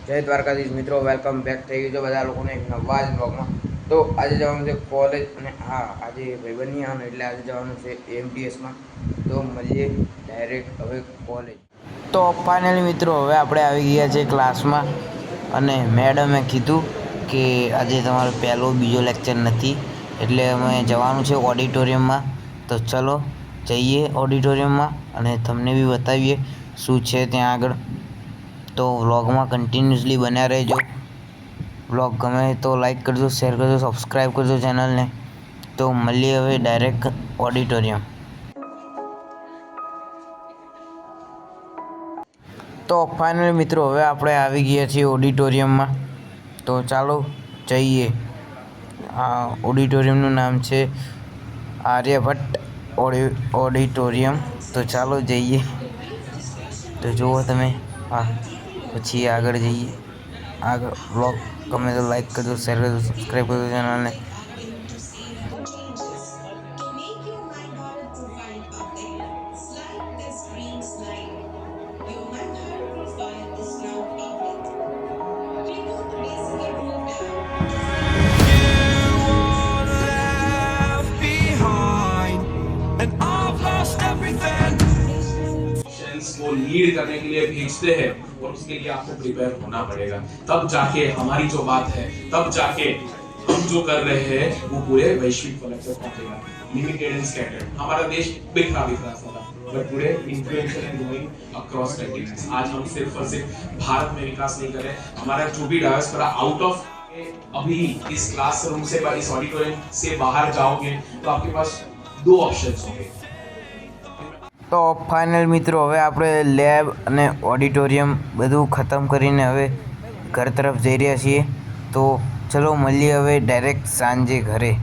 જય દ્વારકાધીશ મિત્રો, welcome back થઈ ગયું છે બધા લોકોને એક નવા જ બ્લોગમાં। તો આજે જવાનું છે કોલેજ અને હા આજે ભાઈબંધ નહીં આવવાનું એટલે આજે જવાનું છે એમટીએસમાં। તો મળીએ ડાયરેક્ટ હવે કોલેજ। તો ફાઇનલી મિત્રો હવે આપણે આવી ગયા છે ક્લાસમાં અને મેડમે કીધું કે આજે તમારો પહેલો બીજો લેક્ચર નથી એટલે અમે જવાનું છે ઓડિટોરિયમમાં। તો ચલો જઈએ ઓડિટોરિયમમાં અને તમને બી બતાવીએ શું છે ત્યાં આગળ। तो व्लॉग में कंटिन्यूअसली बना रहो। व्लॉग गमे तो लाइक करजो, शेर करजो, सब्सक्राइब करजो चैनल ने। तो મળીએ હવે ડાયરેક્ટ ઓડિટોરિયમ। તો ફાઇનલ મિત્રો હવે આપણે આવી ગયા છીએ ઓડિટોરિયમમાં। તો ચાલો જઈએ। આ ઓડિટોરિયમનું નામ છે આર્યભટ્ટ ઓડિટોરિયમ। તો ચાલો જઈએ। તો જુઓ તમે હા પછી આગળ જઈએ। આગળ વ્લોગ ગમે તો લાઈક કરજો, શેર કરજો, સબસ્ક્રાઈબ કરજો ચેનલને। को लीड करने के लिए भेजते हैं और उसके लिए आपको प्रिपेयर होना पड़ेगा। तब जाके हमारी जो बात है, तब जाके हम जो कर रहे हैं वो पूरे वैश्विक फलक तक पहुंचेगा। लिमिटेड एंड स्कैटर्ड हमारा देश बिखरा बिखरा सा था but today influential and growing across continents. आज हम सिर्फ और सिर्फ भारत में विकास नहीं कर रहे, हमारा जो भी डायस्पोरा आउट ऑफ अभी इस क्लासरूम से इस ऑडिटोरियम से बाहर जाओगे तो आपके पास दो ऑप्शंस होंगे। तो फाइनल मित्रों હવે આપણે લેબ અને ઓડિટોરિયમ બધું ખતમ કરીને હવે ઘર તરફ જઈ રહ્યા છીએ। તો ચલો મળીએ હવે ડાયરેક્ટ સાંજે ઘરે।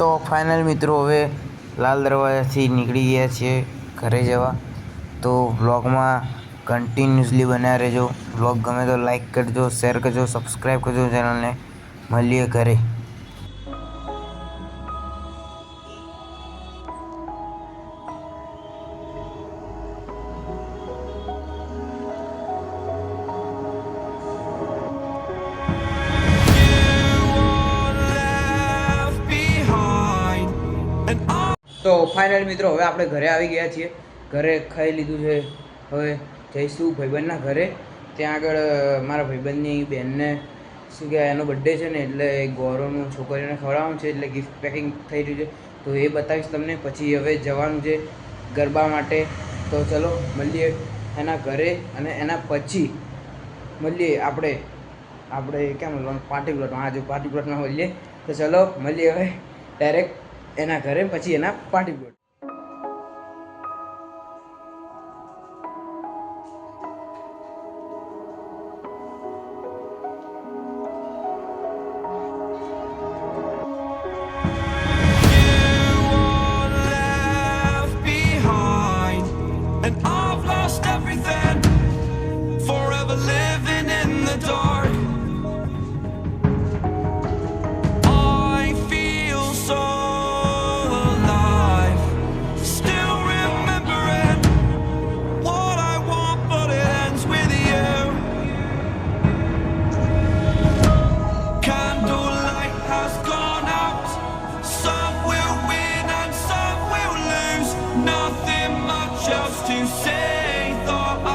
तो फाइनल मित्रों હવે લાલ દરવાજાથી નીકળી ગયા છીએ ઘરે જવા। તો વ્લોગમાં કન્ટિન્યુઅસલી બન્યા રહેજો। વ્લોગ ગમે તો લાઈક કરજો, શેર કરજો, સબસ્ક્રાઈબ કરજો ચેનલને। મળીએ ઘરે। તો ફાઇનલ મિત્રો હવે આપણે ઘરે આવી ગયા છીએ। ઘરે ખાઈ લીધું છે, હવે જઈશું ભાઈબંધના ઘરે। ત્યાં આગળ મારા ભાઈબંધની બહેનને શું કહેવાય એનો બર્થડે છે ને એટલે ગૌરવનું છોકરીઓને ખવડાવવાનું છે એટલે ગિફ્ટ પેકિંગ થઈ રહ્યું છે। તો એ બતાવીશ તમને। પછી હવે જવાનું છે ગરબા માટે। તો ચલો મળીએ એના ઘરે અને એના પછી મળીએ આપણે કેમ મળવાનું પાર્ટી પ્લોટમાં। હા જો પાર્ટી પ્લોટમાં મળીએ। તો ચલો મળીએ હવે ડાયરેક્ટ એના ઘરે પછી એના party plot. Nothing much else to say. Thought